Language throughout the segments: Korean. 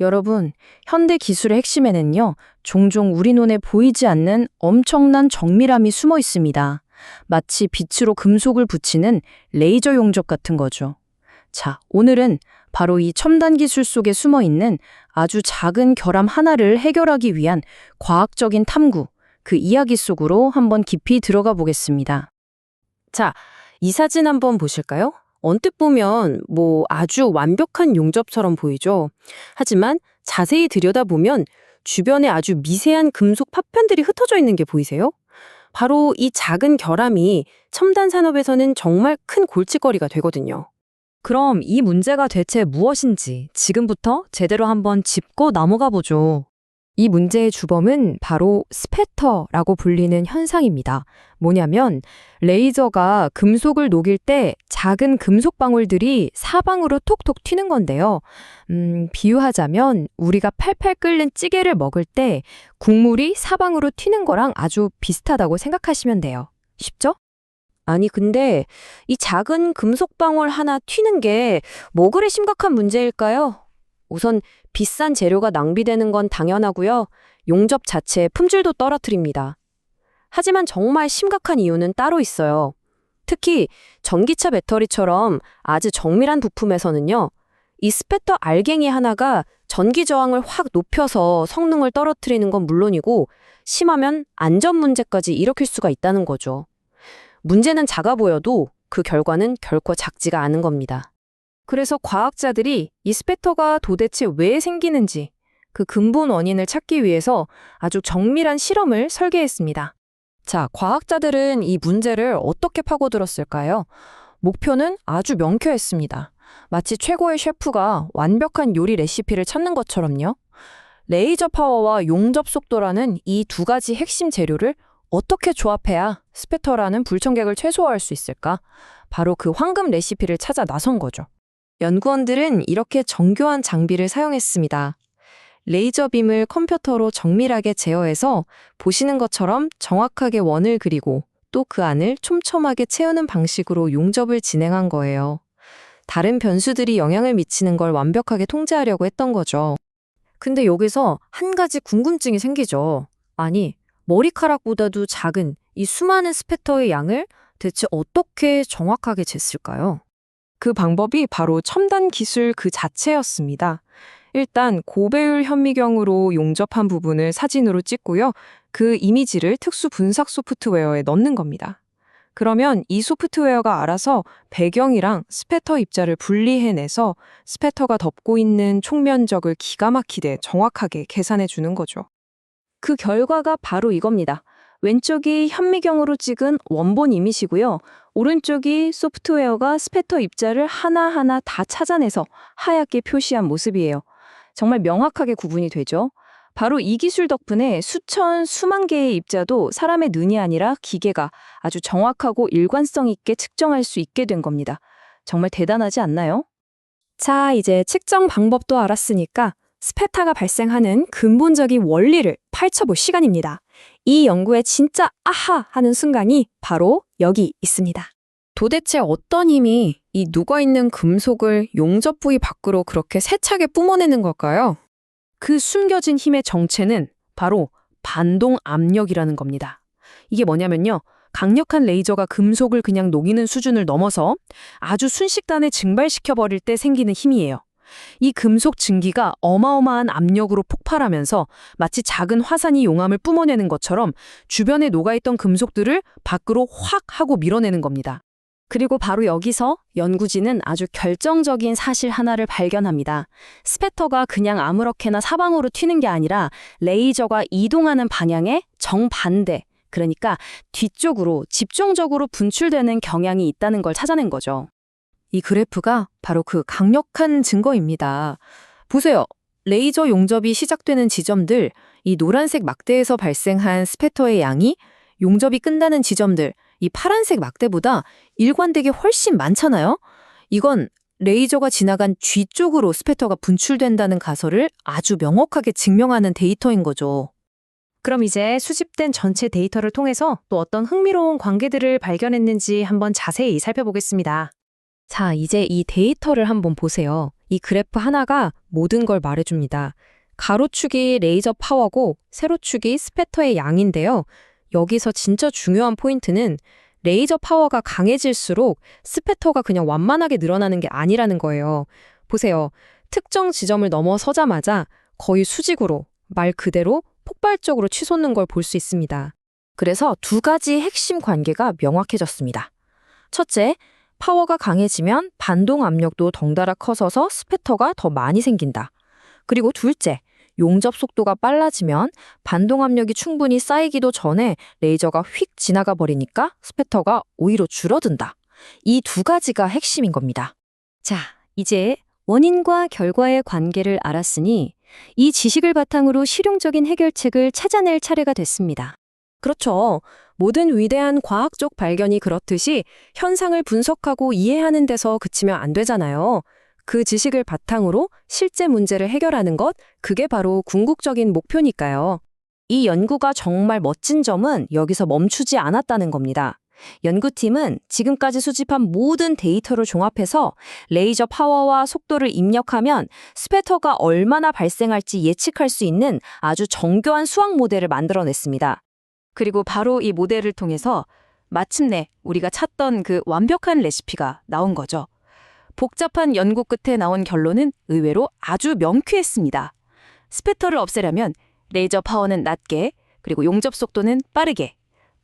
여러분, 현대 기술의 핵심에는요, 종종 우리 눈에 보이지 않는 엄청난 정밀함이 숨어 있습니다. 마치 빛으로 금속을 붙이는 레이저 용접 같은 거죠. 자, 오늘은 바로 이 첨단 기술 속에 숨어 있는 아주 작은 결함 하나를 해결하기 위한 과학적인 탐구, 그 이야기 속으로 한번 깊이 들어가 보겠습니다. 자, 이 사진 한번 보실까요? 언뜻 보면 아주 완벽한 용접처럼 보이죠. 하지만 자세히 들여다보면 주변에 아주 미세한 금속 파편들이 흩어져 있는 게 보이세요? 바로 이 작은 결함이 첨단 산업에서는 정말 큰 골칫거리가 되거든요. 그럼 이 문제가 대체 무엇인지 지금부터 제대로 한번 짚고 넘어가 보죠. 이 문제의 주범은 바로 스패터라고 불리는 현상입니다. 뭐냐면 레이저가 금속을 녹일 때 작은 금속 방울들이 사방으로 톡톡 튀는 건데요. 비유하자면 우리가 팔팔 끓는 찌개를 먹을 때 국물이 사방으로 튀는 거랑 아주 비슷하다고 생각하시면 돼요. 쉽죠? 아니, 근데 이 작은 금속 방울 하나 튀는 게 뭐 그리 심각한 문제일까요? 우선 비싼 재료가 낭비되는 건 당연하고요. 용접 자체의 품질도 떨어뜨립니다. 하지만 정말 심각한 이유는 따로 있어요. 특히 전기차 배터리처럼 아주 정밀한 부품에서는요. 이 스패터 알갱이 하나가 전기 저항을 확 높여서 성능을 떨어뜨리는 건 물론이고 심하면 안전 문제까지 일으킬 수가 있다는 거죠. 문제는 작아 보여도 그 결과는 결코 작지가 않은 겁니다. 그래서 과학자들이 이 스패터가 도대체 왜 생기는지 그 근본 원인을 찾기 위해서 아주 정밀한 실험을 설계했습니다. 자, 과학자들은 이 문제를 어떻게 파고들었을까요? 목표는 아주 명쾌했습니다. 마치 최고의 셰프가 완벽한 요리 레시피를 찾는 것처럼요. 레이저 파워와 용접 속도라는 이 두 가지 핵심 재료를 어떻게 조합해야 스패터라는 불청객을 최소화할 수 있을까? 바로 그 황금 레시피를 찾아 나선 거죠. 연구원들은 이렇게 정교한 장비를 사용했습니다. 레이저 빔을 컴퓨터로 정밀하게 제어해서 보시는 것처럼 정확하게 원을 그리고 또 그 안을 촘촘하게 채우는 방식으로 용접을 진행한 거예요. 다른 변수들이 영향을 미치는 걸 완벽하게 통제하려고 했던 거죠. 근데 여기서 한 가지 궁금증이 생기죠. 아니, 머리카락보다도 작은 이 수많은 스패터의 양을 대체 어떻게 정확하게 쟀을까요? 그 방법이 바로 첨단 기술 그 자체였습니다. 일단 고배율 현미경으로 용접한 부분을 사진으로 찍고요. 그 이미지를 특수 분석 소프트웨어에 넣는 겁니다. 그러면 이 소프트웨어가 알아서 배경이랑 스패터 입자를 분리해내서 스패터가 덮고 있는 총 면적을 기가 막히게 정확하게 계산해 주는 거죠. 그 결과가 바로 이겁니다. 왼쪽이 현미경으로 찍은 원본 이미지고요. 오른쪽이 소프트웨어가 스패터 입자를 하나하나 다 찾아내서 하얗게 표시한 모습이에요. 정말 명확하게 구분이 되죠. 바로 이 기술 덕분에 수천, 수만 개의 입자도 사람의 눈이 아니라 기계가 아주 정확하고 일관성 있게 측정할 수 있게 된 겁니다. 정말 대단하지 않나요? 자, 이제 측정 방법도 알았으니까 스패터가 발생하는 근본적인 원리를 파헤쳐볼 시간입니다. 이 연구의 진짜 아하 하는 순간이 바로 여기 있습니다. 도대체 어떤 힘이 이 녹아있는 금속을 용접 부위 밖으로 그렇게 세차게 뿜어내는 걸까요? 그 숨겨진 힘의 정체는 바로 반동 압력이라는 겁니다. 이게 뭐냐면요. 강력한 레이저가 금속을 그냥 녹이는 수준을 넘어서 아주 순식간에 증발시켜버릴 때 생기는 힘이에요. 이 금속 증기가 어마어마한 압력으로 폭발하면서 마치 작은 화산이 용암을 뿜어내는 것처럼 주변에 녹아있던 금속들을 밖으로 확 하고 밀어내는 겁니다. 그리고 바로 여기서 연구진은 아주 결정적인 사실 하나를 발견합니다. 스패터가 그냥 아무렇게나 사방으로 튀는 게 아니라 레이저가 이동하는 방향의 정반대, 그러니까 뒤쪽으로 집중적으로 분출되는 경향이 있다는 걸 찾아낸 거죠. 이 그래프가 바로 그 강력한 증거입니다. 보세요. 레이저 용접이 시작되는 지점들, 이 노란색 막대에서 발생한 스패터의 양이 용접이 끝나는 지점들, 이 파란색 막대보다 일관되게 훨씬 많잖아요? 이건 레이저가 지나간 뒤쪽으로 스패터가 분출된다는 가설을 아주 명확하게 증명하는 데이터인 거죠. 그럼 이제 수집된 전체 데이터를 통해서 또 어떤 흥미로운 관계들을 발견했는지 한번 자세히 살펴보겠습니다. 자, 이제 이 데이터를 한번 보세요. 이 그래프 하나가 모든 걸 말해줍니다. 가로축이 레이저 파워고 세로축이 스패터의 양인데요. 여기서 진짜 중요한 포인트는 레이저 파워가 강해질수록 스패터가 그냥 완만하게 늘어나는 게 아니라는 거예요. 보세요. 특정 지점을 넘어서자마자 거의 수직으로, 말 그대로 폭발적으로 치솟는 걸 볼 수 있습니다. 그래서 두 가지 핵심 관계가 명확해졌습니다. 첫째, 파워가 강해지면 반동 압력도 덩달아 커져서 스패터가 더 많이 생긴다. 그리고 둘째, 용접 속도가 빨라지면 반동 압력이 충분히 쌓이기도 전에 레이저가 휙 지나가 버리니까 스패터가 오히려 줄어든다. 이 두 가지가 핵심인 겁니다. 자, 이제 원인과 결과의 관계를 알았으니 이 지식을 바탕으로 실용적인 해결책을 찾아낼 차례가 됐습니다. 그렇죠. 모든 위대한 과학적 발견이 그렇듯이 현상을 분석하고 이해하는 데서 그치면 안 되잖아요. 그 지식을 바탕으로 실제 문제를 해결하는 것, 그게 바로 궁극적인 목표니까요. 이 연구가 정말 멋진 점은 여기서 멈추지 않았다는 겁니다. 연구팀은 지금까지 수집한 모든 데이터를 종합해서 레이저 파워와 속도를 입력하면 스패터가 얼마나 발생할지 예측할 수 있는 아주 정교한 수학 모델을 만들어냈습니다. 그리고 바로 이 모델을 통해서 마침내 우리가 찾던 그 완벽한 레시피가 나온 거죠. 복잡한 연구 끝에 나온 결론은 의외로 아주 명쾌했습니다. 스패터를 없애려면 레이저 파워는 낮게, 그리고 용접 속도는 빠르게.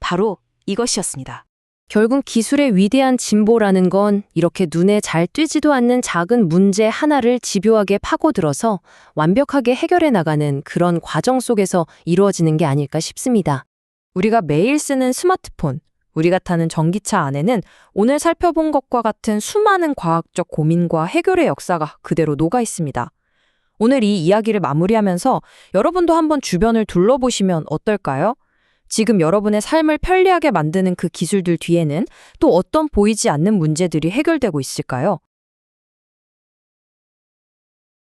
바로 이것이었습니다. 결국 기술의 위대한 진보라는 건 이렇게 눈에 잘 띄지도 않는 작은 문제 하나를 집요하게 파고들어서 완벽하게 해결해 나가는 그런 과정 속에서 이루어지는 게 아닐까 싶습니다. 우리가 매일 쓰는 스마트폰, 우리가 타는 전기차 안에는 오늘 살펴본 것과 같은 수많은 과학적 고민과 해결의 역사가 그대로 녹아 있습니다. 오늘 이 이야기를 마무리하면서 여러분도 한번 주변을 둘러보시면 어떨까요? 지금 여러분의 삶을 편리하게 만드는 그 기술들 뒤에는 또 어떤 보이지 않는 문제들이 해결되고 있을까요?